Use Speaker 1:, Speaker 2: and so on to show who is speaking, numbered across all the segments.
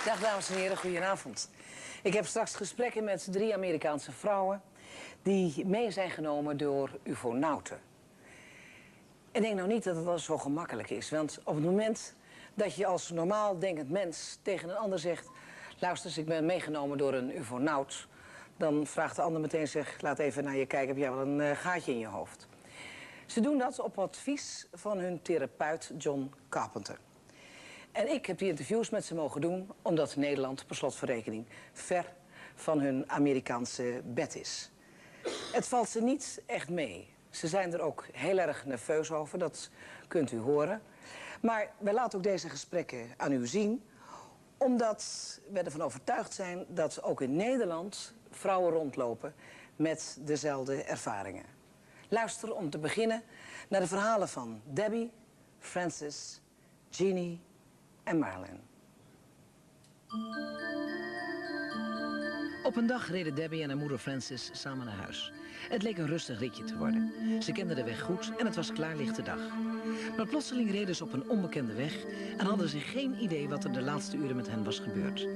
Speaker 1: Dag dames en heren, goedenavond. Ik heb straks gesprekken met 3 Amerikaanse vrouwen die mee zijn genomen door ufonauten. En denk nou niet dat het wel zo gemakkelijk is, want op het moment dat je als normaal denkend mens tegen een ander zegt: luister eens, ik ben meegenomen door een ufonaut, dan vraagt de ander meteen zich: laat even naar je kijken, heb jij wel een gaatje in je hoofd? Ze doen dat op advies van hun therapeut John Carpenter. En ik heb die interviews met ze mogen doen omdat Nederland per slot van rekening ver van hun Amerikaanse bed is. Het valt ze niet echt mee. Ze zijn er ook heel erg nerveus over, dat kunt u horen. Maar wij laten ook deze gesprekken aan u zien, omdat we ervan overtuigd zijn dat ook in Nederland vrouwen rondlopen met dezelfde ervaringen. Luister om te beginnen naar de verhalen van Debbie, Francis, Jeannie en Marilyn. Op een dag reden Debbie en haar moeder Francis samen naar huis. Het leek een rustig ritje te worden. Ze kenden de weg goed en het was klaarlichte dag. Maar plotseling reden ze op een onbekende weg en hadden ze geen idee wat er de laatste uren met hen was gebeurd.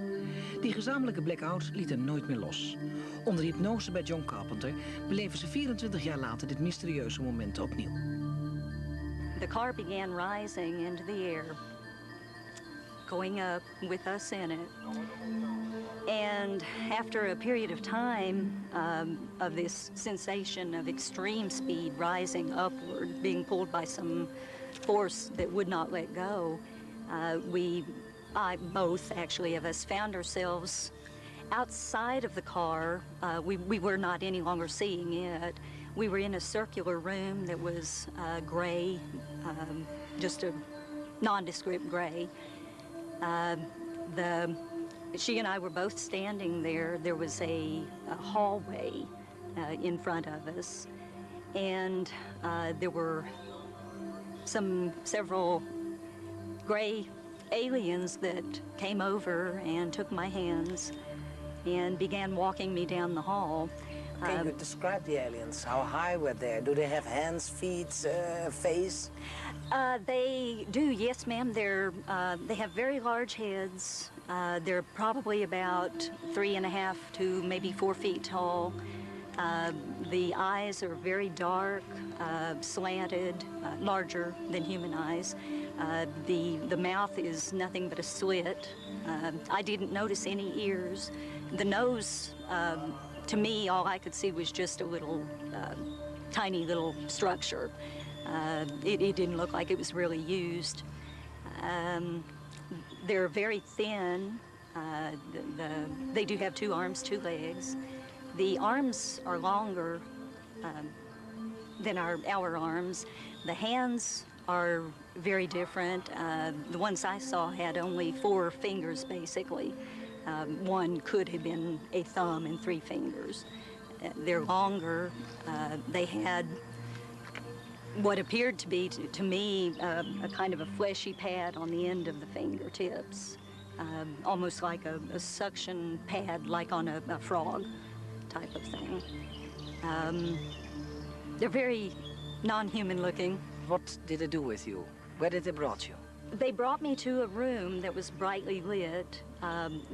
Speaker 1: Die gezamenlijke blackout liet hen nooit meer los. Onder hypnose bij John Carpenter beleven ze 24 jaar later dit mysterieuze moment opnieuw.
Speaker 2: The car began rising into the air, going up with us in it. And after a period of time of this sensation of extreme speed rising upward, being pulled by some force that would not let go, both actually of us found ourselves outside of the car. We were not any longer seeing it. We were in a circular room that was gray, just a nondescript gray. She and I were both standing there. There was a hallway in front of us, and there were several gray aliens that came over and took my hands and began walking me down the hall.
Speaker 1: Can you describe the aliens? How high were they? Do they have hands, feet, face?
Speaker 2: They do, yes, ma'am. They have very large heads. They're probably about 3.5 to maybe 4 feet tall. The eyes are very dark, slanted, larger than human eyes. The mouth is nothing but a slit. I didn't notice any ears. The nose, to me, all I could see was just a little, tiny little structure. It didn't look like it was really used. They're very thin. They do have 2 arms, 2 legs. The arms are longer than our arms. The hands are very different. The ones I saw had only 4 fingers, basically. One could have been a thumb and 3 fingers. They're longer. They had what appeared to be, to me, a kind of a fleshy pad on the end of the fingertips, almost like a suction pad, like on a frog type of thing. They're very non-human looking.
Speaker 1: What did they do with you? Where did they brought you?
Speaker 2: They brought me to a room that was brightly lit.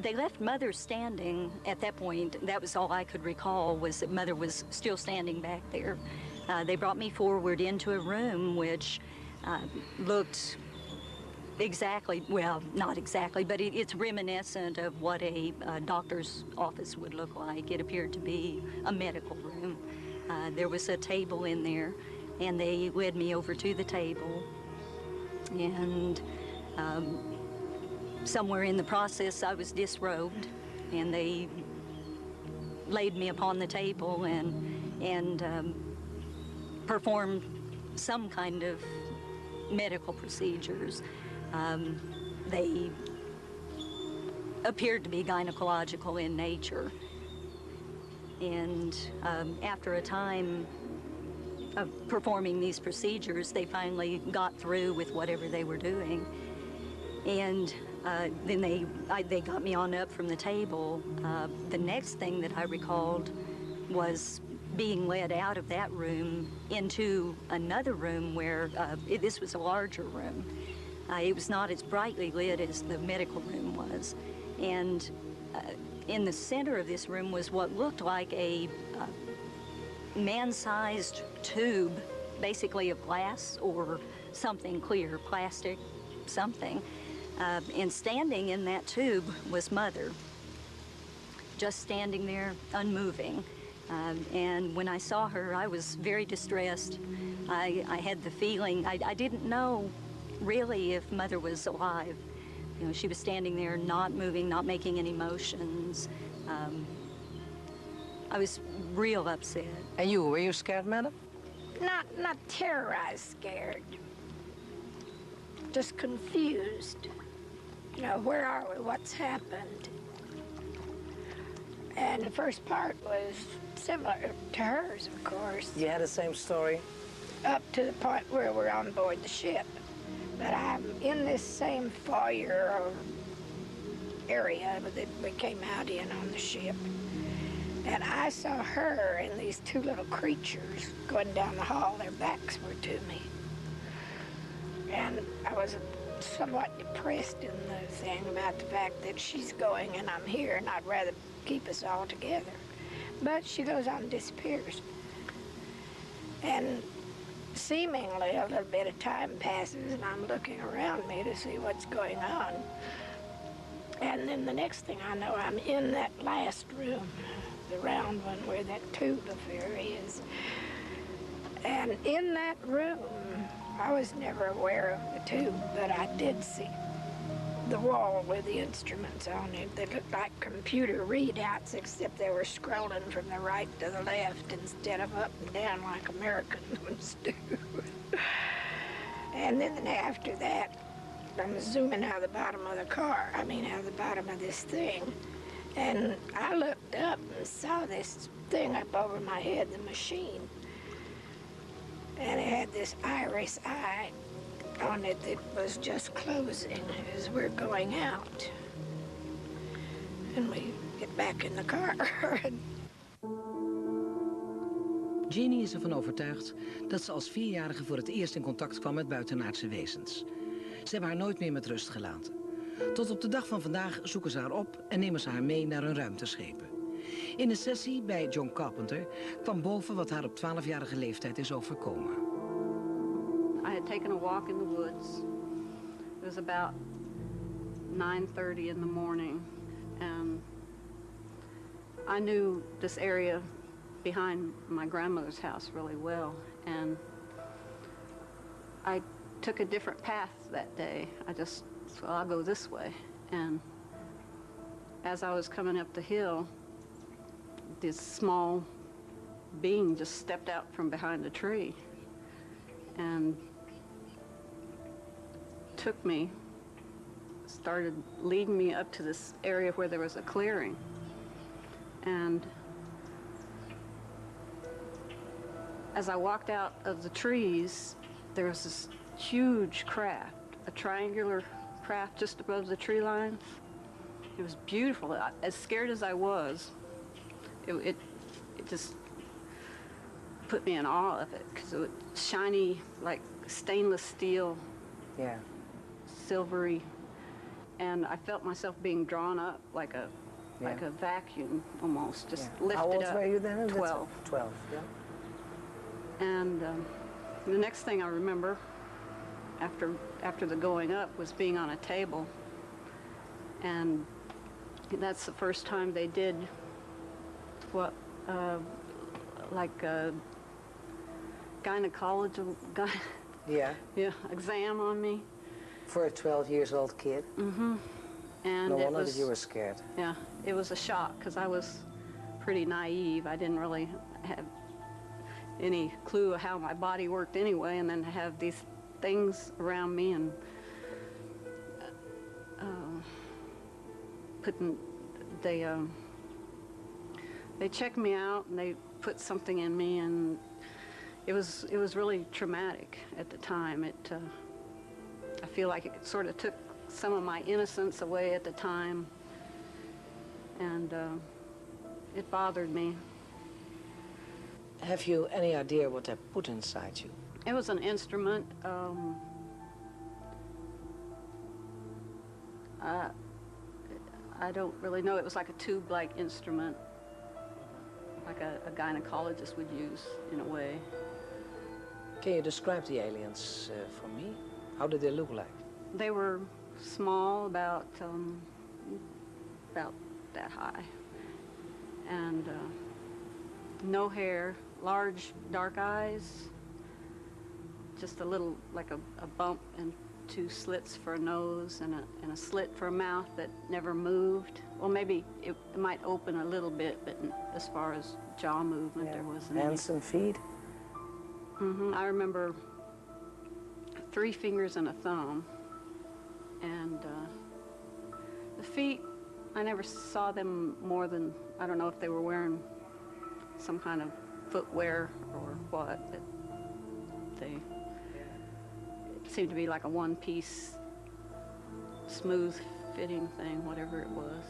Speaker 2: They left Mother standing at that point. That was all I could recall, was that Mother was still standing back there. They brought me forward into a room which looked exactly, well, not exactly, but it's reminiscent of what a doctor's office would look like. It appeared to be a medical room. There was a table in there, and they led me over to the table. And somewhere in the process, I was disrobed, and they laid me upon the table and performed some kind of medical procedures. They appeared to be gynecological in nature. And after a time of performing these procedures, they finally got through with whatever they were doing. And then they got me on up from the table. The next thing that I recalled was being led out of that room into another room where this was a larger room. It was not as brightly lit as the medical room was. And in the center of this room was what looked like a man-sized tube, basically of glass or something clear, plastic, something. And standing in that tube was Mother, just standing there, unmoving. And when I saw her, I was very distressed. I had the feeling, I didn't know really if Mother was alive. You know, she was standing there, not moving, not making any motions. I was real upset.
Speaker 1: And you, were you scared, madam?
Speaker 3: Not terrorized, scared. Just confused. You know, where are we? What's happened? And the first part was similar to hers, of course.
Speaker 1: You had the same story?
Speaker 3: Up to the point where we're on board the ship. But I'm in this same foyer or area that we came out in on the ship. And I saw her and these two little creatures going down the hall. Their backs were to me. And I was somewhat depressed in the thing about the fact that she's going and I'm here, and I'd rather keep us all together. But she goes on and disappears. And seemingly a little bit of time passes and I'm looking around me to see what's going on. And then the next thing I know, I'm in that last room, the round one where that tube affair is. And in that room, I was never aware of the tube, but I did see the wall with the instruments on it. They looked like computer readouts, except they were scrolling from the right to the left instead of up and down like American ones do. And then after that, I'm zooming out of the bottom of the car, out of the bottom of this thing. And I looked up and saw this thing up over my head, the machine. And it had this iris eye on it that was just closing as we're going out. And we get back in the car.
Speaker 1: Jeannie is ervan overtuigd dat ze als 4-jarige voor het eerst in contact kwam met buitenaardse wezens. Ze hebben haar nooit meer met rust gelaten. Tot op de dag van vandaag zoeken ze haar op en nemen ze haar mee naar hun ruimteschepen. In een sessie bij John Carpenter kwam boven wat haar op 12-jarige leeftijd is overkomen.
Speaker 4: I had taken a walk in the woods. It was about 9:30 in the morning, and I knew this area behind my grandmother's house really well, and I took a different path that day. Well, I'll go this way. And as I was coming up the hill, this small being just stepped out from behind a tree and took me, started leading me up to this area where there was a clearing. And as I walked out of the trees, there was this huge craft, a triangular craft just above the tree lines. It was beautiful. As scared as I was, it just put me in awe of it, because it was shiny, like stainless steel, silvery, and I felt myself being drawn up like a vacuum almost, just lifted up.
Speaker 1: How old were you then?
Speaker 4: 12.
Speaker 1: 12, yeah.
Speaker 4: And the next thing I remember after the going up was being on a table, and that's the first time they did what like a gynecological exam on me.
Speaker 1: For a 12-year-old kid?
Speaker 4: Mm-hmm. And
Speaker 1: no wonder that you were scared.
Speaker 4: Yeah, it was a shock, because I was pretty naive. I didn't really have any clue of how my body worked anyway, and then to have these things around me and they checked me out and they put something in me, and it was really traumatic at the time. I feel like it sort of took some of my innocence away at the time, and it bothered me.
Speaker 1: Have you any idea what they put inside you?
Speaker 4: It was an instrument. I don't really know. It was like a tube-like instrument, like a gynecologist would use in a way.
Speaker 1: Can you describe the aliens for me? How did they look like?
Speaker 4: They were small, about that high, and no hair, large dark eyes, just a little, like a bump and 2 slits for a nose and a slit for a mouth that never moved. Well, maybe it might open a little bit, but as far as jaw movement, there wasn't any.
Speaker 1: Hands and feet?
Speaker 4: I remember 3 fingers and a thumb, and the feet, I never saw them more than, I don't know if they were wearing some kind of footwear or what, but it seemed to be like a one-piece, smooth-fitting thing, whatever it was.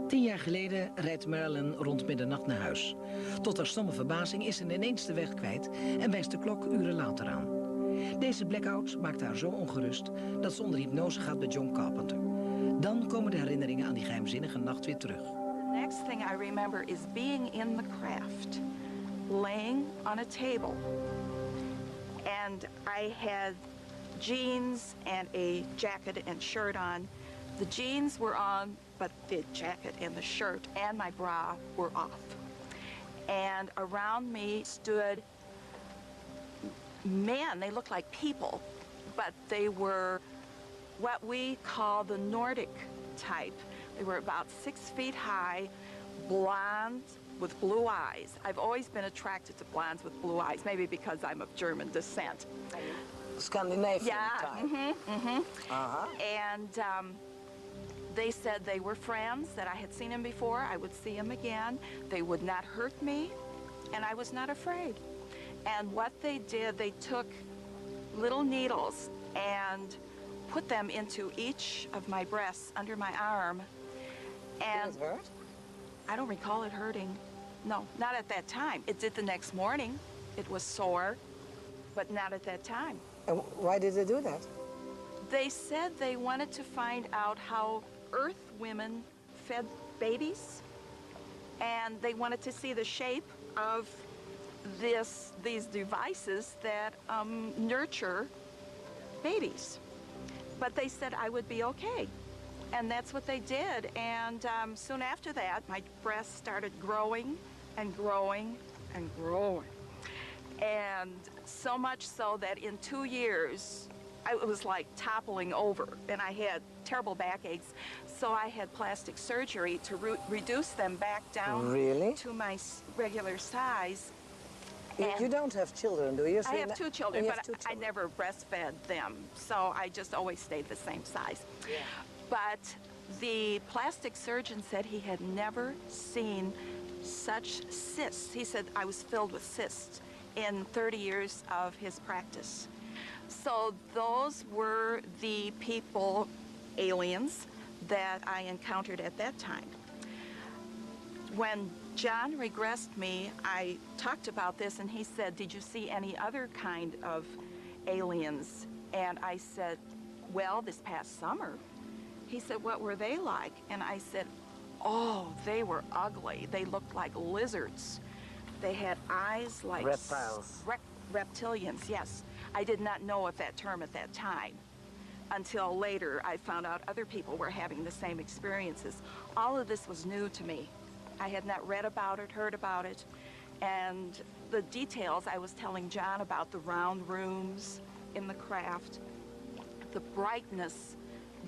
Speaker 1: 10 jaar geleden rijdt Marilyn rond middernacht naar huis. Tot haar stomme verbazing is ze ineens de weg kwijt en wijst de klok uren later aan. Deze blackout maakt haar zo ongerust dat ze onder hypnose gaat bij John Carpenter. Dan komen de herinneringen aan die geheimzinnige nacht weer terug.
Speaker 5: The next thing I remember is being in the craft, laying on a table. And I had jeans and a jacket and shirt on. The jeans were on, but the jacket and the shirt and my bra were off. And around me stood men. They looked like people, but they were what we call the Nordic type. They were about 6 feet high, blonde with blue eyes. I've always been attracted to blondes with blue eyes, maybe because I'm of German descent.
Speaker 1: Scandinavian type.
Speaker 5: And they said they were friends, that I had seen him before, I would see him again. They would not hurt me, and I was not afraid. And what they did, they took little needles and put them into each of my breasts under my arm. And
Speaker 1: Did it hurt?
Speaker 5: I don't recall it hurting. No, not at that time. It did the next morning. It was sore, but not at that time.
Speaker 1: And why did they do that?
Speaker 5: They said they wanted to find out how Earth women fed babies, and they wanted to see the shape of these devices that nurture babies. But they said I would be okay, and that's what they did. And soon after that, my breasts started growing and growing and growing. And so much so that in 2 years, it was like toppling over, and I had terrible backaches. So I had plastic surgery to reduce them back down to my regular size.
Speaker 1: You don't have children, do you?
Speaker 5: I have 2 children,
Speaker 1: but
Speaker 5: I never breastfed them, so I just always stayed the same size. Yeah. But the plastic surgeon said he had never seen such cysts. He said I was filled with cysts in 30 years of his practice. So those were the people, aliens, that I encountered at that time. When John regressed me, I talked about this, and he said, did you see any other kind of aliens? And I said, well, this past summer. He said, what were they like? And I said, oh, they were ugly. They looked like lizards. They had eyes like
Speaker 1: reptiles.
Speaker 5: Reptilians, yes. I did not know of that term at that time. Until later, I found out other people were having the same experiences. All of this was new to me. I had not read about it, heard about it, and the details I was telling John about, the round rooms in the craft, the brightness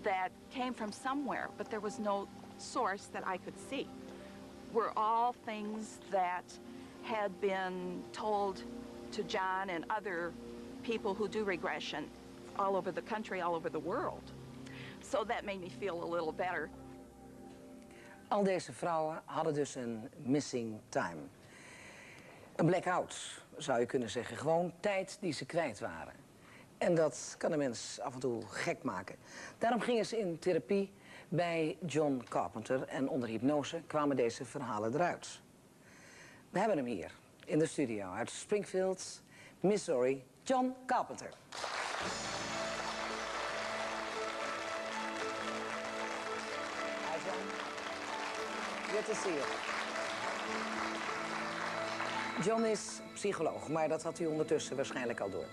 Speaker 5: that came from somewhere, but there was no source that I could see, were all things that had been told to John and other people who do regression all over the country, all over the world. So that made me feel a little better.
Speaker 1: Al deze vrouwen hadden dus een missing time. Een blackout, zou je kunnen zeggen. Gewoon tijd die ze kwijt waren. En dat kan een mens af en toe gek maken. Daarom gingen ze in therapie bij John Carpenter. En onder hypnose kwamen deze verhalen eruit. We hebben hem hier, in de studio, uit Springfield, Missouri, John Carpenter. Good to see you. John is psycholoog, maar dat had u ondertussen waarschijnlijk al door.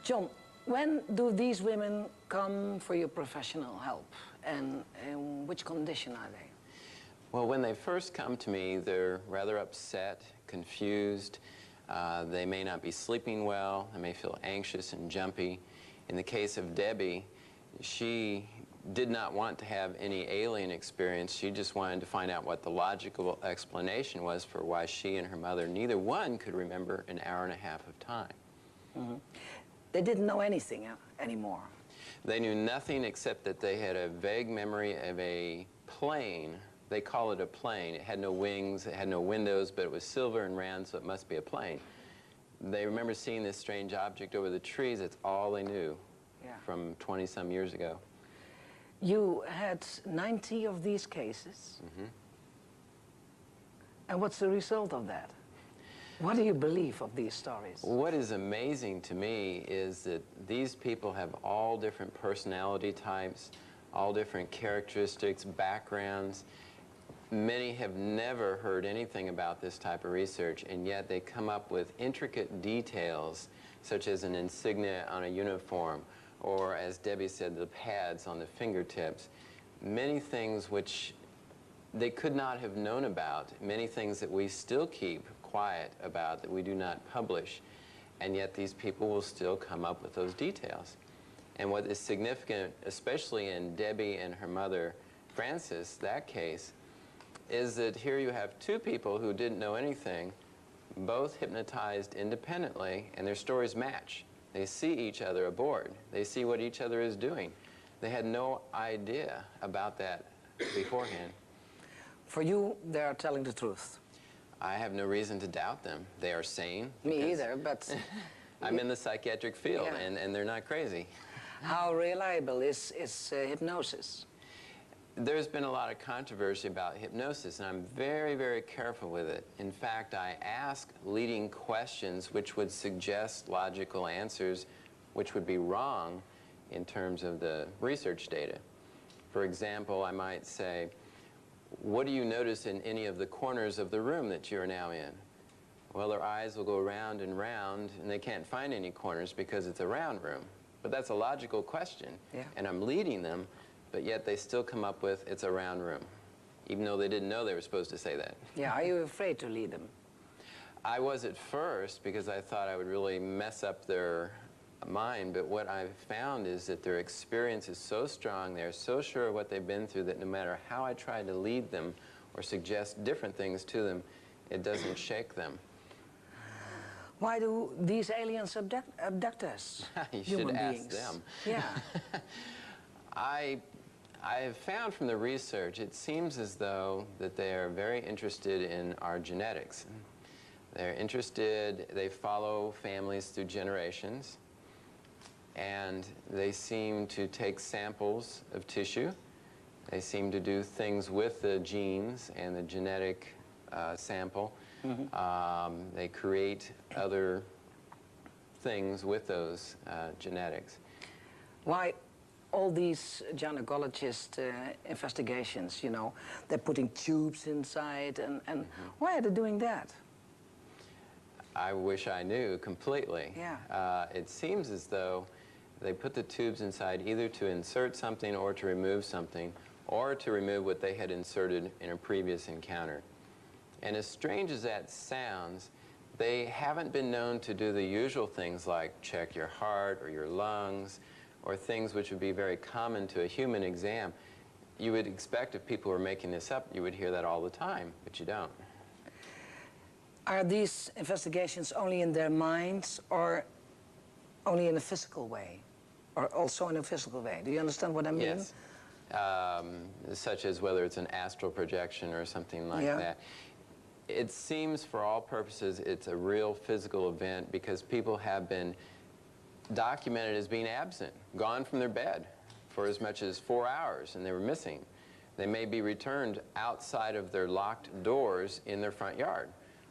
Speaker 1: John, when do these women come for your professional help? And in which condition are they?
Speaker 6: Well, when they first come to me, they're rather upset, confused. They may not be sleeping well. They may feel anxious and jumpy. In the case of Debbie, she did not want to have any alien experience. She just wanted to find out what the logical explanation was for why she and her mother, neither one could remember an hour and a half of time.
Speaker 1: Mm-hmm. They didn't know anything anymore.
Speaker 6: They knew nothing except that they had a vague memory of a plane. They call it a plane. It had no wings, it had no windows, but it was silver and round, so it must be a plane. They remember seeing this strange object over the trees. That's all they knew from 20-some years ago.
Speaker 1: You had 90 of these cases.
Speaker 6: Mm-hmm.
Speaker 1: And what's the result of that? What do you believe of these stories?
Speaker 6: What is amazing to me is that these people have all different personality types, all different characteristics, backgrounds. Many have never heard anything about this type of research, and yet they come up with intricate details, such as an insignia on a uniform, or, as Debbie said, the pads on the fingertips. Many things which they could not have known about, many things that we still keep quiet about, that we do not publish, and yet these people will still come up with those details. And what is significant, especially in Debbie and her mother, Frances, that case, is that here you have two people who didn't know anything, both hypnotized independently, and their stories match. They see each other aboard. They see what each other is doing. They had no idea about that beforehand.
Speaker 1: For you, they are telling the truth.
Speaker 6: I have no reason to doubt them. They are sane.
Speaker 1: Me either, but...
Speaker 6: I'm in the psychiatric field, and they're not crazy.
Speaker 1: How reliable is hypnosis?
Speaker 6: There's been a lot of controversy about hypnosis, and I'm very, very careful with it. In fact, I ask leading questions which would suggest logical answers which would be wrong in terms of the research data. For example, I might say, what do you notice in any of the corners of the room that you're now in? Well, their eyes will go round and round, and they can't find any corners because it's a round room. But that's a logical question, and I'm leading them, but yet they still come up with, it's a round room, even though they didn't know they were supposed to say that.
Speaker 1: Yeah, are you afraid to lead them?
Speaker 6: I was at first, because I thought I would really mess up their mind, but what I've found is that their experience is so strong, they're so sure of what they've been through, that no matter how I try to lead them or suggest different things to them, it doesn't shake them.
Speaker 1: Why do these aliens abduct us?
Speaker 6: You should ask
Speaker 1: beings?
Speaker 6: them.
Speaker 1: Yeah.
Speaker 6: I have found from the research, it seems as though that they are very interested in our genetics. They're interested, they follow families through generations, and they seem to take samples of tissue. They seem to do things with the genes and the genetic sample. Mm-hmm. They create other things with those genetics.
Speaker 1: Why all these gynecologist investigations, you know, they're putting tubes inside, and why are they doing that?
Speaker 6: I wish I knew completely.
Speaker 1: Yeah.
Speaker 6: It seems as though they put the tubes inside either to insert something or to remove something, or to remove what they had inserted in a previous encounter. And as strange as that sounds, they haven't been known to do the usual things like check your heart or your lungs, or things which would be very common to a human exam. You would expect if people were making this up, you would hear that all the time, but you don't.
Speaker 1: Are these investigations only in their minds, or only in a physical way? Or also in a physical way? Do you understand what I mean?
Speaker 6: Yes. Such as whether it's an astral projection or something like that. It seems for all purposes it's a real physical event, because people have been documented as being absent, gone from their bed for as much as 4 hours, and they were missing. They may be returned outside of their locked doors in their front yard,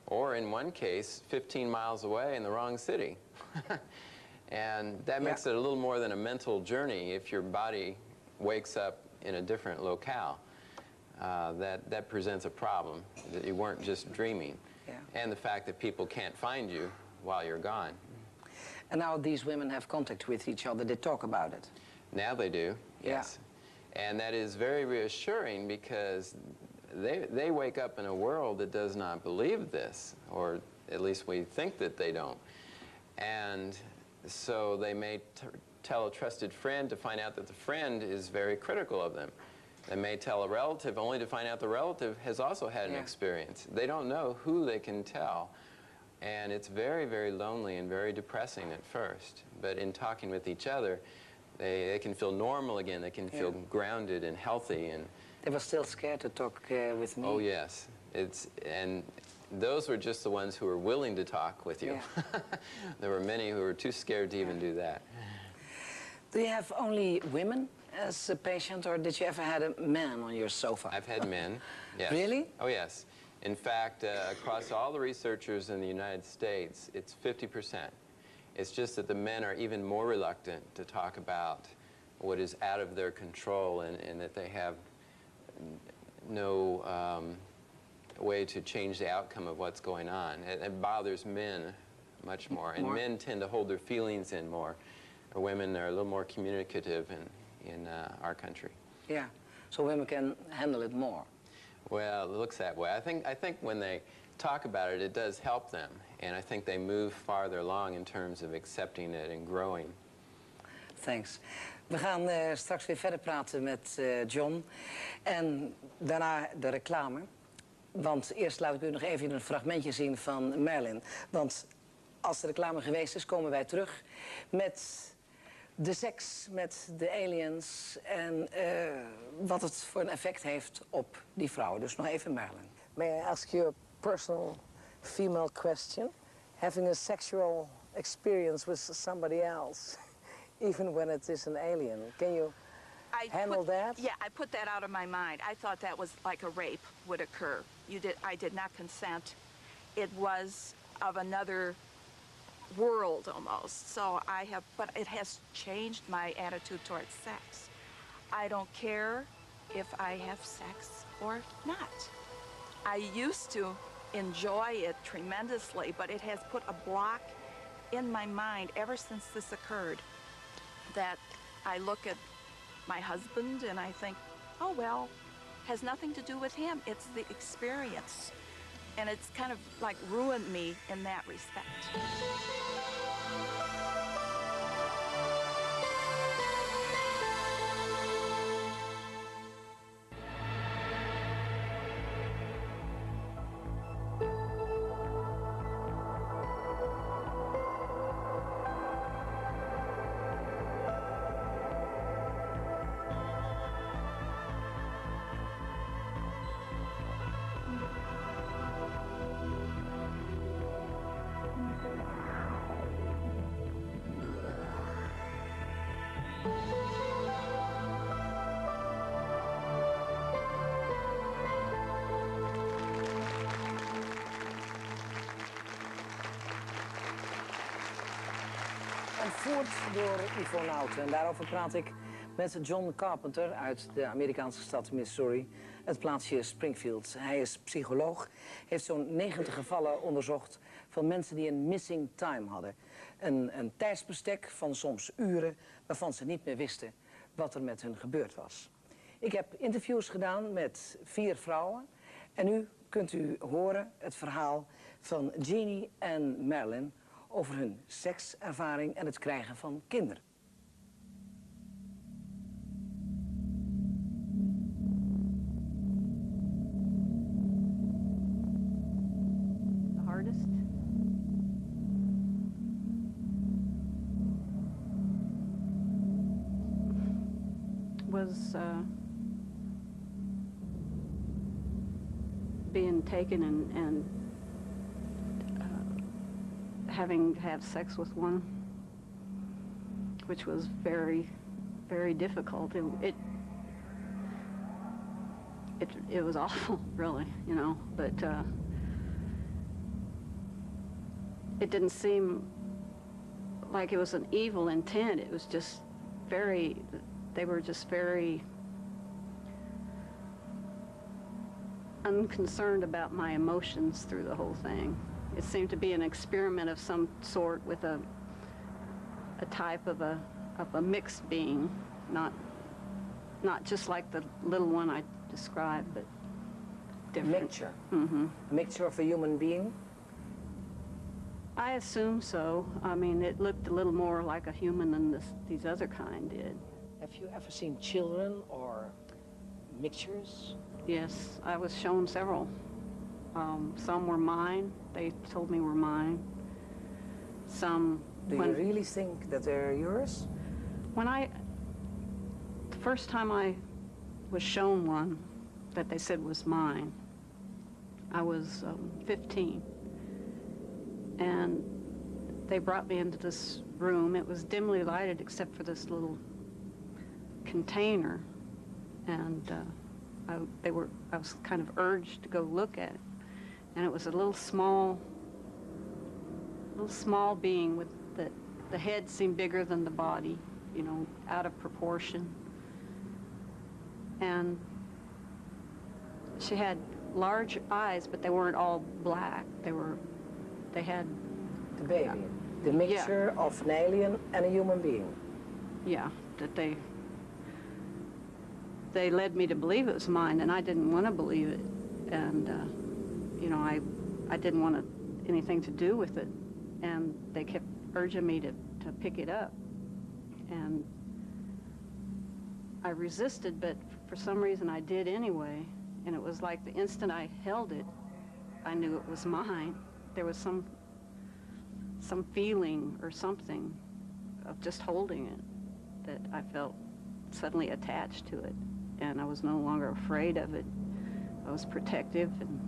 Speaker 6: or in one case 15 miles away in the wrong city. And that makes it a little more than a mental journey if your body wakes up in a different locale. that presents a problem, that you weren't just dreaming.
Speaker 1: Yeah.
Speaker 6: And the fact that people can't find you while you're gone.
Speaker 1: And now these women have contact with each other. They talk about it.
Speaker 6: Now they do,
Speaker 1: Yeah.
Speaker 6: yes. And that is very reassuring because they wake up in a world that does not believe this, or at least we think that they don't. And so they may tell a trusted friend to find out that the friend is very critical of them. They may tell a relative only to find out the relative has also had an
Speaker 1: Yeah.
Speaker 6: experience. They don't know who they can tell. And it's very, very lonely and very depressing at first. But in talking with each other, they can feel normal again. They can feel grounded and healthy. And
Speaker 1: They were still scared to talk with me.
Speaker 6: oh, yes. And those were just the ones who were willing to talk with you.
Speaker 1: Yeah.
Speaker 6: There were many who were too scared to even do that.
Speaker 1: Do you have only women as a patient, or did you ever had a man on your sofa?
Speaker 6: I've had men, yes.
Speaker 1: Really?
Speaker 6: Oh, yes. In fact, across all the researchers in the United States, it's 50%. It's just that the men are even more reluctant to talk about what is out of their control, and that they have no way to change the outcome of what's going on. It bothers men much more, and men tend to hold their feelings in more. Women are a little more communicative in our country.
Speaker 1: Yeah, so women can handle it more.
Speaker 6: Well, it looks that way. I think when they talk about it, it does help them, and I think they move farther along in terms of accepting it and growing.
Speaker 1: Thanks. We gaan straks weer verder praten met John. En daarna de reclame. Want eerst laat ik u nog even een fragmentje zien van Merlin. Want als de reclame geweest is, komen wij terug met de seks, met de aliens en wat het voor een effect heeft op die vrouwen. Dus nog even Merlin. May I ask you a personal female question? Having a sexual experience with somebody else, even when it is an alien, can you handle that?
Speaker 5: Yeah, I put that out of my mind. I thought that was like a rape would occur. I did not consent. It was of another world almost. So but it has changed my attitude towards sex. I don't care if I have sex or not. I used to enjoy it tremendously, but it has put a block in my mind ever since this occurred, that I look at my husband and I think, oh well, has nothing to do with him. It's the experience. And it's kind of like ruined me in that respect.
Speaker 1: Ontvoerd door ufonauten. En daarover praat ik met John Carpenter uit de Amerikaanse stad Missouri, het plaatsje Springfield. Hij is psycholoog, heeft zo'n 90 gevallen onderzocht van mensen die een missing time hadden. Een tijdsbestek van soms uren waarvan ze niet meer wisten wat er met hun gebeurd was. Ik heb interviews gedaan met 4 vrouwen en nu kunt u horen het verhaal van Jeannie en Marilyn over hun sekservaring en het krijgen van kinderen.
Speaker 4: The hardest was being taken and having to have sex with one, which was very, very difficult. It was awful, really, you know, but it didn't seem like it was an evil intent. It was just they were just very unconcerned about my emotions through the whole thing. It seemed to be an experiment of some sort with a type of a mixed being, not just like the little one I described, but different.
Speaker 1: Mixture.
Speaker 4: Mm-hmm.
Speaker 1: A mixture of a human being?
Speaker 4: I assume so. I mean, it looked a little more like a human than these other kind did.
Speaker 1: Have you ever seen children or mixtures?
Speaker 4: Yes, I was shown several. Some were mine. They told me were mine. Some.
Speaker 1: Do you really think that they're yours?
Speaker 4: The first time I was shown one that they said was mine, I was 15. And they brought me into this room. It was dimly lighted except for this little container. And I was kind of urged to go look at it. And it was a little small being with the head seemed bigger than the body, you know, out of proportion. And she had large eyes, but they weren't all black. They had...
Speaker 1: The baby. The mixture of an alien and a human being.
Speaker 4: Yeah, that they led me to believe it was mine, and I didn't want to believe it. And, you know, I didn't want anything to do with it. And they kept urging me to pick it up. And I resisted, but for some reason I did anyway. And it was like the instant I held it, I knew it was mine. There was some feeling or something of just holding it that I felt suddenly attached to it. And I was no longer afraid of it. I was protective and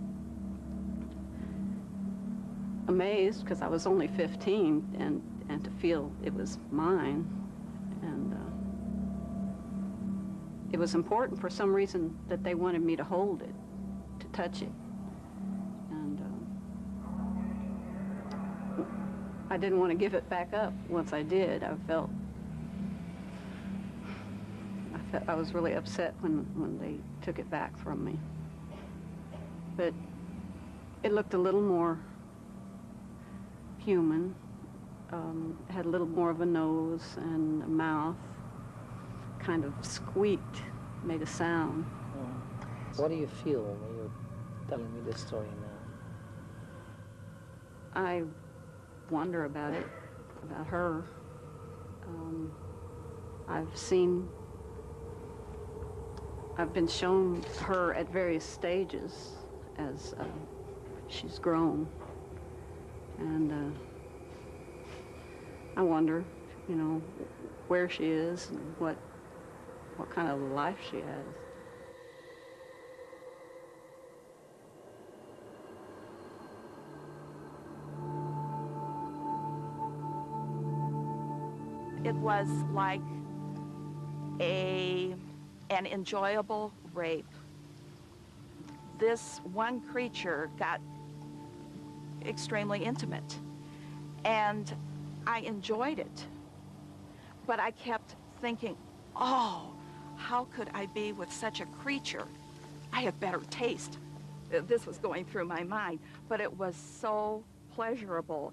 Speaker 4: amazed because I was only 15 and to feel it was mine. And it was important for some reason that they wanted me to hold it, to touch it. And I didn't want to give it back up. Once I did, I was really upset when they took it back from me. But it looked a little more human. Had a little more of a nose and a mouth, kind of squeaked, made a sound.
Speaker 1: What do you feel when you're telling me this story now?
Speaker 4: I wonder about it, about her. I've been shown her at various stages as she's grown. And I wonder, you know, where she is and what kind of life she has.
Speaker 5: It was like an enjoyable rape. This one creature got extremely intimate, and I enjoyed it. But I kept thinking, oh, how could I be with such a creature? I have better taste. This was going through my mind, but it was so pleasurable.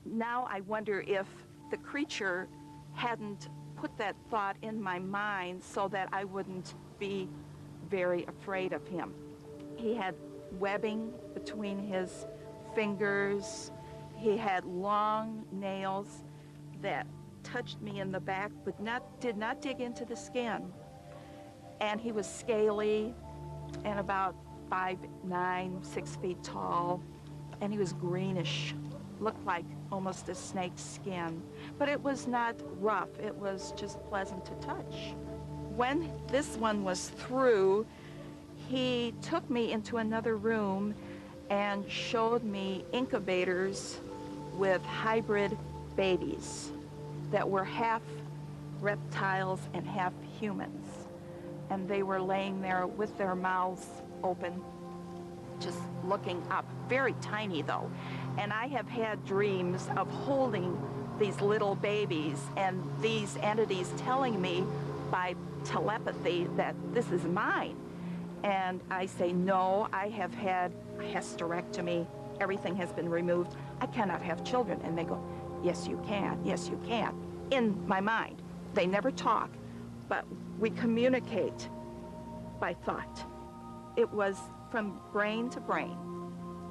Speaker 5: Now I wonder if the creature hadn't put that thought in my mind so that I wouldn't be very afraid of him. He had webbing between his fingers. He had long nails that touched me in the back, but did not dig into the skin. And he was scaly and about 5'9", 6 feet tall, and he was greenish, looked like almost a snake's skin. But it was not rough, it was just pleasant to touch. When this one was through, he took me into another room and showed me incubators with hybrid babies that were half reptiles and half humans. And they were laying there with their mouths open, just looking up, very tiny though. And I have had dreams of holding these little babies and these entities telling me by telepathy that this is mine. And I say, no, I have had a hysterectomy. Everything has been removed. I cannot have children. And they go, yes, you can. Yes, you can. In my mind. They never talk, but we communicate by thought. It was from brain to brain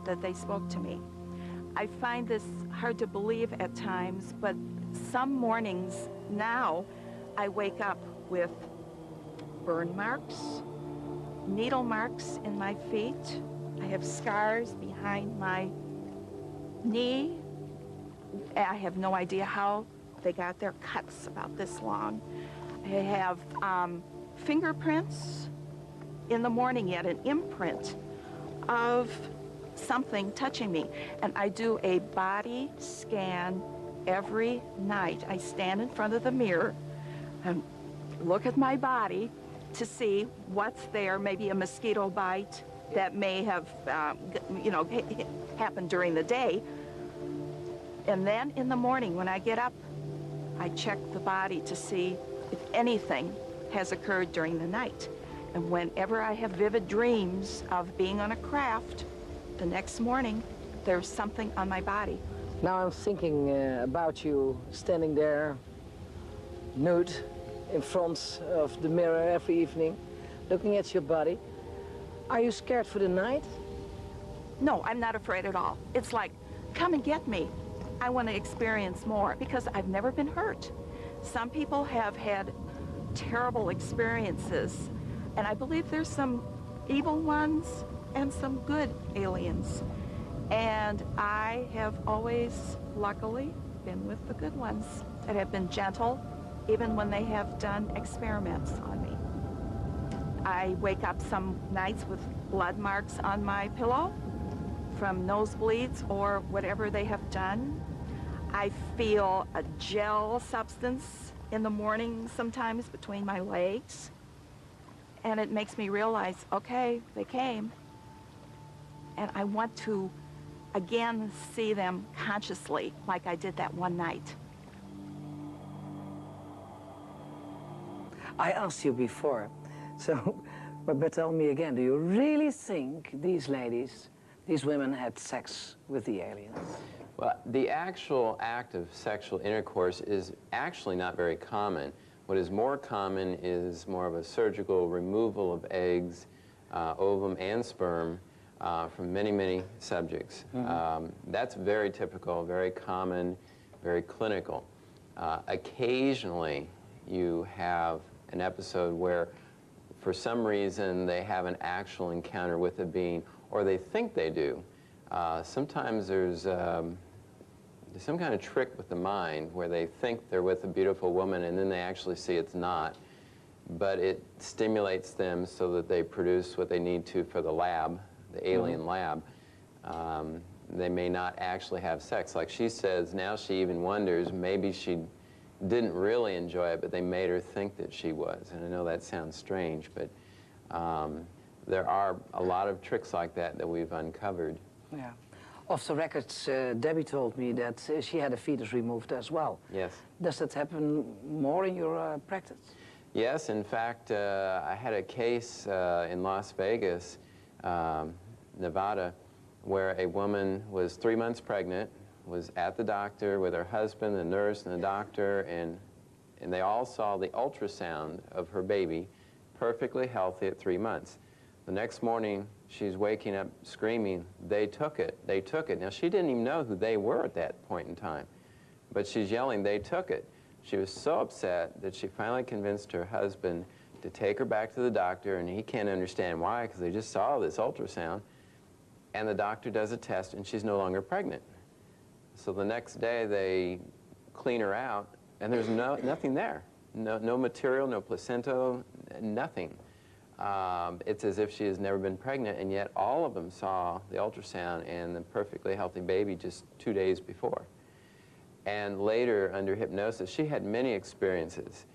Speaker 5: that they spoke to me. I find this hard to believe at times, but some mornings now I wake up with burn marks, needle marks in my feet. I have scars behind my knee. I have no idea how they got their cuts about this long. I have fingerprints in the morning yet, an imprint of something touching me. And I do a body scan every night. I stand in front of the mirror and look at my body to see what's there, maybe a mosquito bite that may have, happened during the day. And then in the morning when I get up, I check the body to see if anything has occurred during the night. And whenever I have vivid dreams of being on a craft, the next morning, there's something on my body.
Speaker 1: Now I'm thinking about you standing there, nude, in front of the mirror every evening, looking at your body. Are you scared for the night?
Speaker 5: No, I'm not afraid at all. It's like, come and get me. I want to experience more because I've never been hurt. Some people have had terrible experiences, and I believe there's some evil ones and some good aliens. And I have always, luckily, been with the good ones that have been gentle, even when they have done experiments on me. I wake up some nights with blood marks on my pillow from nosebleeds or whatever they have done. I feel a gel substance in the morning sometimes between my legs. And it makes me realize, okay, they came. And I want to, again, see them consciously like I did that one night.
Speaker 1: I asked you before, so, but tell me again, do you really think these ladies, these women had sex with the aliens?
Speaker 6: Well, the actual act of sexual intercourse is actually not very common. What is more common is more of a surgical removal of eggs, ovum and sperm from many, many subjects. Mm-hmm. That's very typical, very common, very clinical. Occasionally, you have an episode where, for some reason, they have an actual encounter with a being, or they think they do. Sometimes there's some kind of trick with the mind where they think they're with a beautiful woman and then they actually see it's not. But it stimulates them so that they produce what they need to for the lab, the alien lab. They may not actually have sex. Like she says, now she even wonders, maybe she didn't really enjoy it, but they made her think that she was. And I know that sounds strange, but there are a lot of tricks like that that we've uncovered.
Speaker 1: Yeah. Off the record, Debbie told me that she had a fetus removed as well.
Speaker 6: Yes.
Speaker 1: Does that happen more in your practice?
Speaker 6: Yes, in fact, I had a case in Las Vegas, Nevada, where a woman was 3 months pregnant, was at the doctor with her husband, the nurse, and the doctor, and they all saw the ultrasound of her baby, perfectly healthy at 3 months. The next morning, she's waking up screaming, they took it, they took it. Now, she didn't even know who they were at that point in time, but she's yelling, they took it. She was so upset that she finally convinced her husband to take her back to the doctor, and he can't understand why, because they just saw this ultrasound, and the doctor does a test, and she's no longer pregnant. So the next day, they clean her out, and there's nothing there. No material, no placenta, nothing. It's as if she has never been pregnant, and yet all of them saw the ultrasound and the perfectly healthy baby just 2 days before. And later, under hypnosis, she had many experiences.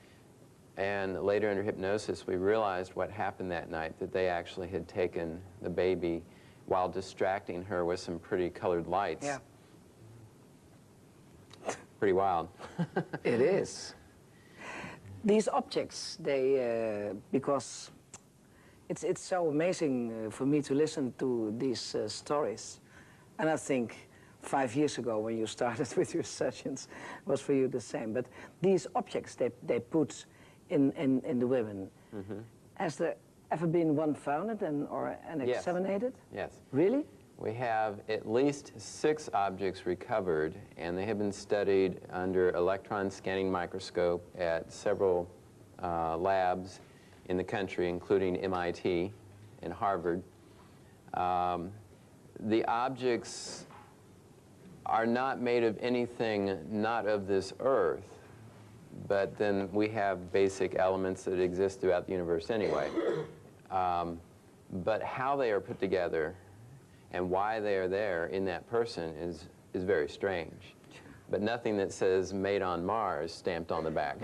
Speaker 6: And later, under hypnosis, we realized what happened that night, that they actually had taken the baby while distracting her with some pretty colored lights.
Speaker 1: Yeah.
Speaker 6: Pretty wild.
Speaker 1: It is. These objects, they, because It's so amazing for me to listen to these stories. And I think 5 years ago when you started with your sessions was for you the same. But these objects they put in the women, has there ever been one found and
Speaker 6: Yes.
Speaker 1: examined?
Speaker 6: Yes.
Speaker 1: Really?
Speaker 6: We have at least 6 objects recovered, and they have been studied under electron scanning microscope at several labs in the country, including MIT and Harvard. The objects are not made of anything not of this earth, but then we have basic elements that exist throughout the universe anyway. But how they are put together and why they are there in that person is very strange. But nothing that says made on Mars stamped on the back.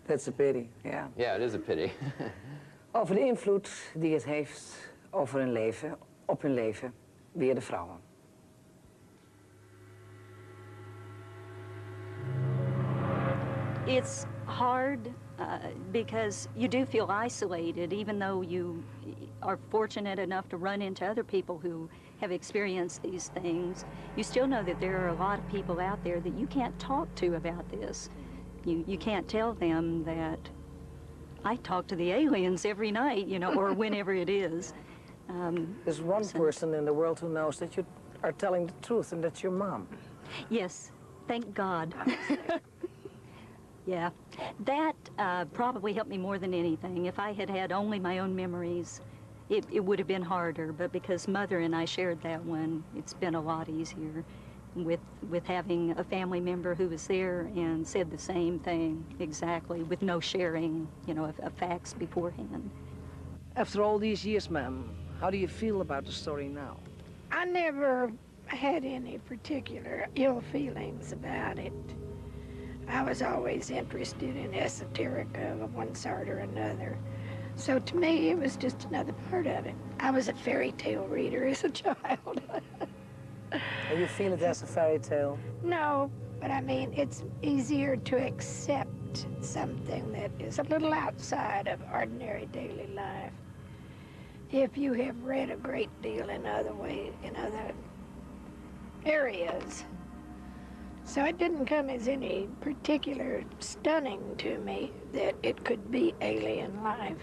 Speaker 1: That's a pity, yeah.
Speaker 6: Yeah, it is a pity.
Speaker 1: Over de invloed die het heeft over hun leven, op hun leven, weer de vrouwen.
Speaker 2: It's hard because you do feel isolated, even though you are fortunate enough to run into other people who have experienced these things. You still know that there are a lot of people out there that you can't talk to about this. You can't tell them that I talk to the aliens every night, you know, or whenever it is.
Speaker 1: There's one person in the world who knows that you are telling the truth, and that's your mom.
Speaker 2: Yes, thank God. Yeah, that probably helped me more than anything. If I had had only my own memories, it would have been harder, but because Mother and I shared that one, it's been a lot easier with having a family member who was there and said the same thing exactly, with no sharing, you know, of facts beforehand.
Speaker 1: After all these years, ma'am, how do you feel about the story now?
Speaker 3: I never had any particular ill feelings about it. I was always interested in esoterica of one sort or another. So to me, it was just another part of it. I was a fairy tale reader as a child.
Speaker 1: And you feel it as a fairy tale?
Speaker 3: No, but I mean, it's easier to accept something that is a little outside of ordinary daily life if you have read a great deal in other areas. So it didn't come as any particular stunning to me that it could be alien life,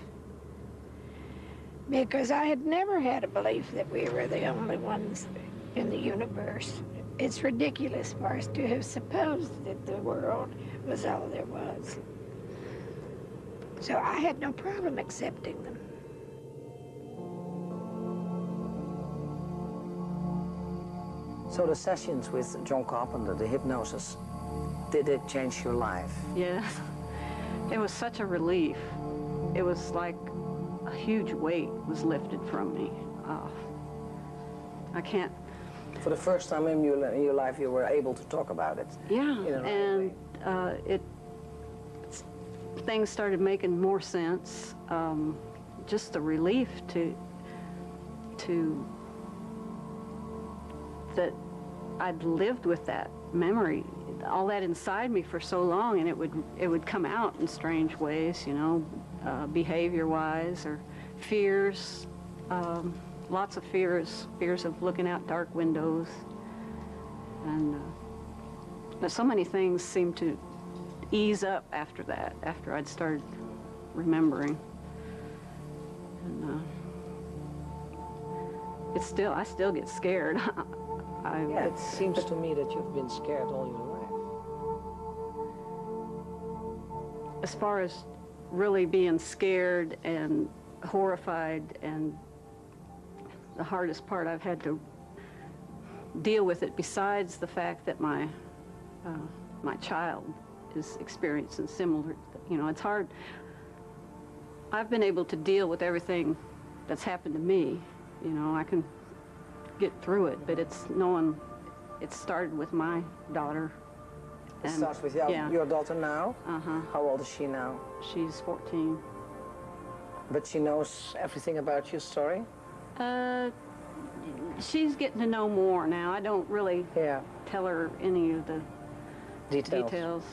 Speaker 3: because I had never had a belief that we were the only ones in the universe. It's ridiculous for us to have supposed that the world was all there was. So I had no problem accepting them.
Speaker 1: So the sessions with John Carpenter, the hypnosis, did it change your life?
Speaker 4: Yeah, it was such a relief. It was like a huge weight was lifted from me. I can't.
Speaker 1: For the first time in your life, you were able to talk about it.
Speaker 4: Yeah,
Speaker 1: in a right
Speaker 4: and
Speaker 1: way.
Speaker 4: Things started making more sense. Just the relief that I'd lived with that memory, all that inside me for so long, and it would come out in strange ways, you know, behavior-wise, or fears, lots of fears of looking out dark windows, and but so many things seemed to ease up after that, after I'd started remembering, and I still get scared.
Speaker 1: Yeah, it seems to me that you've been scared all your life.
Speaker 4: As far as really being scared and horrified, and the hardest part I've had to deal with it, besides the fact that my child is experiencing similar, you know, it's hard. I've been able to deal with everything that's happened to me, you know, I can get through it, but it's knowing it started with my daughter.
Speaker 1: It starts with your daughter now?
Speaker 4: Uh-huh.
Speaker 1: How old is she now?
Speaker 4: She's 14.
Speaker 1: But she knows everything about your story?
Speaker 4: She's getting to know more now. I don't really tell her any of the details,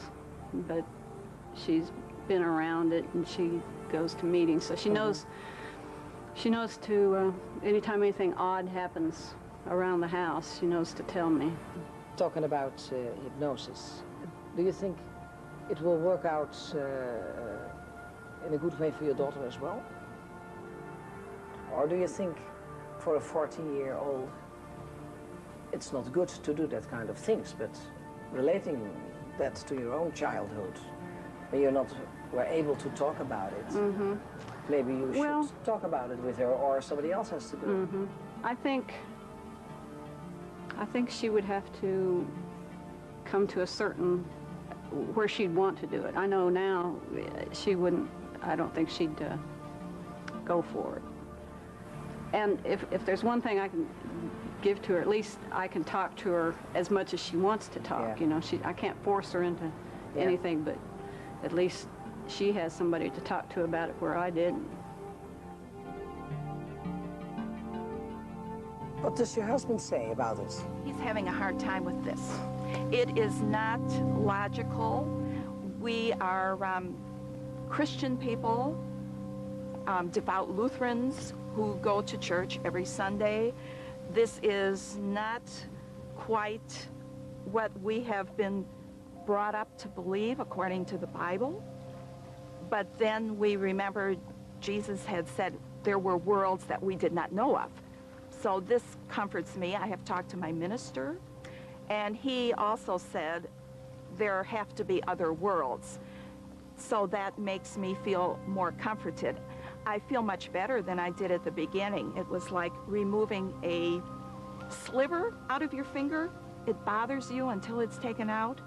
Speaker 4: but she's been around it, and she goes to meetings, so she knows. She knows to anytime anything odd happens around the house, she knows to tell me.
Speaker 1: Talking about hypnosis, do you think it will work out in a good way for your daughter as well? Or do you think for a 40-year-old it's not good to do that kind of things, but relating that to your own childhood, when you're not were able to talk about it, maybe you should talk about it with her, or somebody else has to do it?
Speaker 4: I think she would have to come to a certain, where she'd want to do it. I know now she wouldn't, I don't think she'd go for it. And if there's one thing I can give to her, at least I can talk to her as much as she wants to talk. You know, I can't force her into anything, but at least she has somebody to talk to about it where I didn't.
Speaker 1: What does your husband say about it?
Speaker 5: He's having a hard time with this. It is not logical. We are Christian people, devout Lutherans who go to church every Sunday. This is not quite what we have been brought up to believe according to the Bible. But then we remember Jesus had said there were worlds that we did not know of. So this comforts me. I have talked to my minister, and he also said there have to be other worlds. So that makes me feel more comforted. I feel much better than I did at the beginning. It was like removing a sliver out of your finger. It bothers you until it's taken out.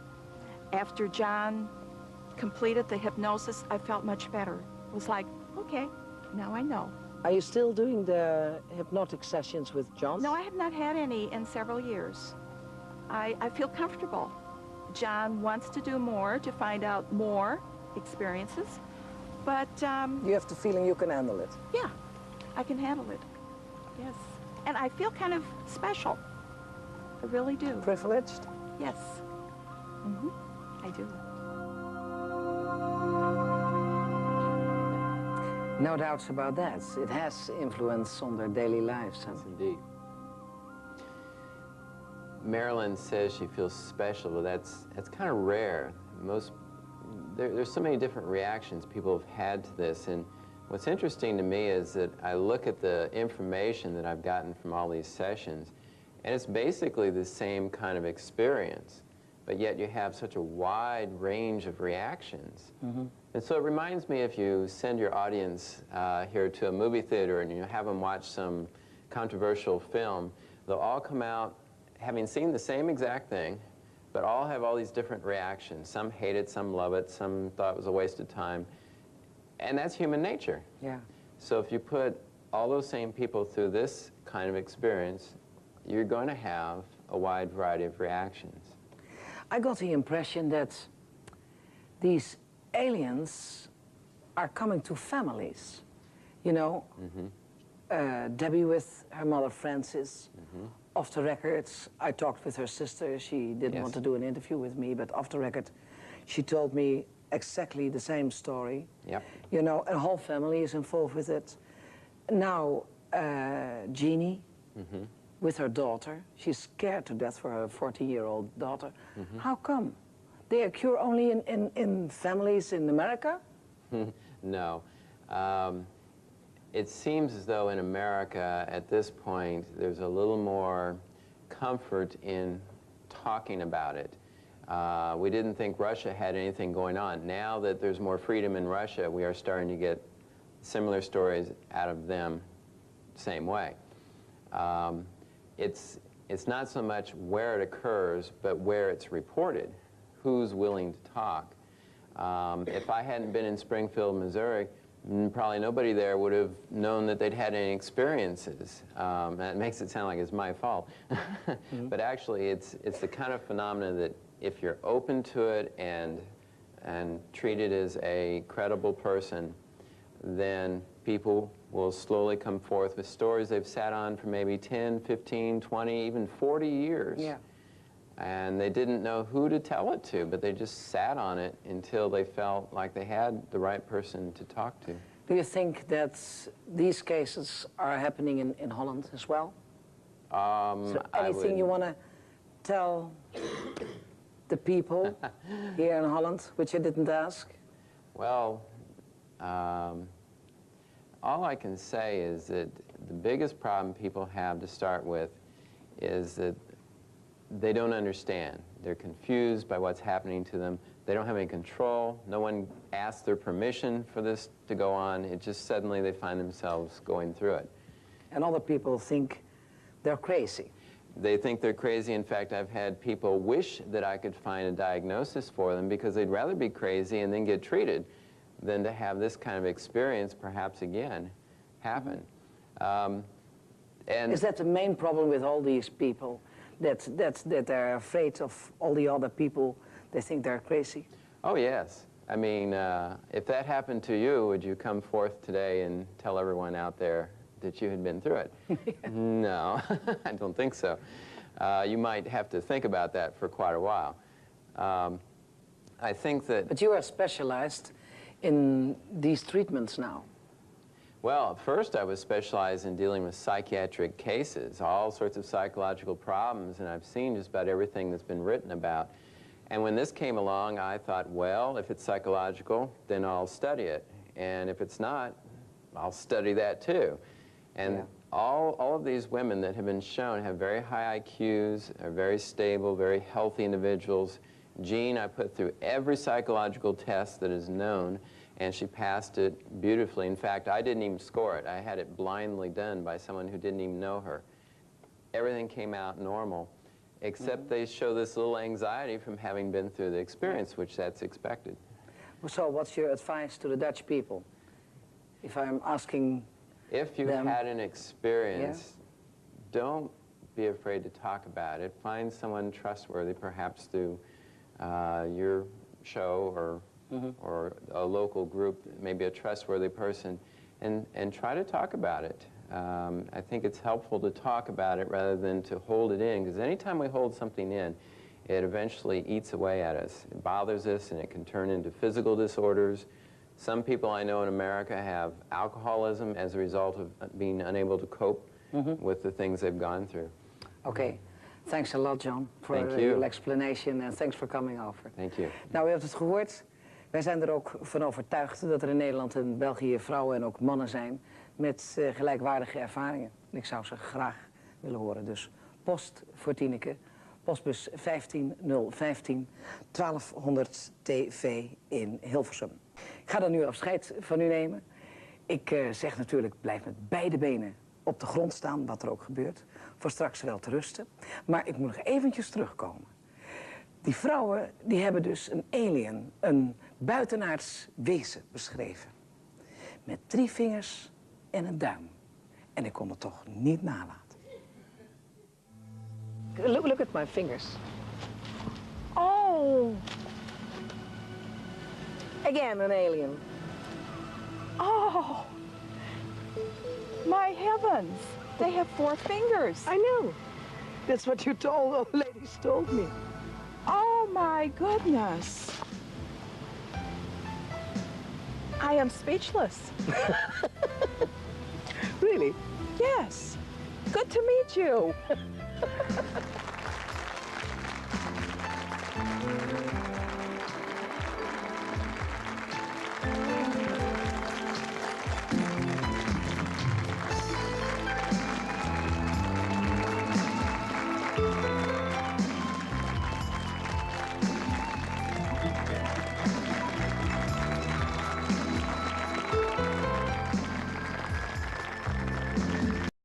Speaker 5: After John completed the hypnosis, I felt much better. It was like, okay, now I know.
Speaker 1: Are you still doing the hypnotic sessions with John?
Speaker 5: No, I have not had any in several years. I feel comfortable. John wants to do more, to find out more experiences, but...
Speaker 1: you have the feeling you can handle it?
Speaker 5: Yeah, I can handle it, yes. And I feel kind of special. I really do.
Speaker 1: Privileged?
Speaker 5: Yes. I do.
Speaker 1: No doubts about that. It has influence on their daily lives.
Speaker 6: Yes, indeed. Marilyn says she feels special, but that's kind of rare. There's so many different reactions people have had to this, and what's interesting to me is that I look at the information that I've gotten from all these sessions, and it's basically the same kind of experience, but yet you have such a wide range of reactions. And so it reminds me, if you send your audience here to a movie theater and you have them watch some controversial film, they'll all come out having seen the same exact thing, but all have all these different reactions. Some hate it, some love it, some thought it was a waste of time. And that's human nature.
Speaker 1: Yeah.
Speaker 6: So if you put all those same people through this kind of experience, you're going to have a wide variety of reactions.
Speaker 1: I got the impression that these aliens are coming to families. You know, Debbie with her mother Frances. Off the records, I talked with her sister. She didn't want to do an interview with me, but off the record, she told me exactly the same story.
Speaker 6: Yep.
Speaker 1: You know, a whole family is involved with it. Now, Jeannie, with her daughter, she's scared to death for her 40-year-old daughter. How come? They occur only in families in America?
Speaker 6: No. It seems as though in America, at this point, there's a little more comfort in talking about it. We didn't think Russia had anything going on. Now that there's more freedom in Russia, we are starting to get similar stories out of them same way. It's not so much where it occurs, but where it's reported. Who's willing to talk? If I hadn't been in Springfield, Missouri, probably nobody there would have known that they'd had any experiences. That makes it sound like it's my fault. But actually, it's the kind of phenomena that if you're open to it and treat it as a credible person, then people will slowly come forth with stories they've sat on for maybe 10, 15, 20, even 40 years.
Speaker 1: Yeah.
Speaker 6: And they didn't know who to tell it to, but they just sat on it until they felt like they had the right person to talk to.
Speaker 1: Do you think that these cases are happening in Holland as well? So anything you want to tell the people here in Holland, which I didn't ask?
Speaker 6: Well, all I can say is that the biggest problem people have to start with is that they don't understand. They're confused by what's happening to them. They don't have any control. No one asked their permission for this to go on. It just suddenly they find themselves going through it.
Speaker 1: And other people think they're crazy.
Speaker 6: They think they're crazy. In fact, I've had people wish that I could find a diagnosis for them because they'd rather be crazy and then get treated than to have this kind of experience perhaps again happen. And
Speaker 1: is that the main problem with all these people? That they're afraid of all the other people, they think they're crazy?
Speaker 6: Oh, yes. I mean, if that happened to you, would you come forth today and tell everyone out there that you had been through it? No, I don't think so. You might have to think about that for quite a while. I think that...
Speaker 1: But you are specialized in these treatments now.
Speaker 6: Well, at first I was specialized in dealing with psychiatric cases, all sorts of psychological problems, and I've seen just about everything that's been written about. And when this came along, I thought, well, if it's psychological, then I'll study it. And if it's not, I'll study that too. And
Speaker 1: yeah.
Speaker 6: all of these women that have been shown have very high IQs, are very stable, very healthy individuals. Jean, I put through every psychological test that is known, and she passed it beautifully. In fact, I didn't even score it. I had it blindly done by someone who didn't even know her. Everything came out normal, except they show this little anxiety from having been through the experience, which that's expected.
Speaker 1: So what's your advice to the Dutch people? If I'm asking
Speaker 6: if you've
Speaker 1: them,
Speaker 6: had an experience, don't be afraid to talk about it. Find someone trustworthy, perhaps through your show or a local group, maybe a trustworthy person, and try to talk about it. I think it's helpful to talk about it rather than to hold it in, because anytime we hold something in, it eventually eats away at us. It bothers us, and it can turn into physical disorders. Some people I know in America have alcoholism as a result of being unable to cope with the things they've gone through.
Speaker 1: Okay. Thanks a lot, John, for your explanation, and thanks for coming over.
Speaker 6: Thank you.
Speaker 1: Nou, u hebt het gehoord. Wij zijn er ook van overtuigd dat er in Nederland en België vrouwen en ook mannen zijn met gelijkwaardige ervaringen. En ik zou ze graag willen horen. Dus post voor Tineke, postbus 15015 1200 TV in Hilversum. Ik ga dan nu afscheid van u nemen. Ik zeg natuurlijk, blijf met beide benen op de grond staan, wat er ook gebeurt. Voor straks wel te rusten. Maar ik moet nog eventjes terugkomen. Die vrouwen die hebben dus een alien, een buitenaards wezen beschreven. Met 3 vingers en een duim. En ik kon het toch niet nalaten. Look at my fingers. Oh! Again, an alien.
Speaker 5: Oh, my heavens. They have 4 fingers.
Speaker 1: I know. That's what you told, old ladies told me.
Speaker 5: Oh, my goodness. I am speechless.
Speaker 1: Really?
Speaker 5: Yes. Good to meet you.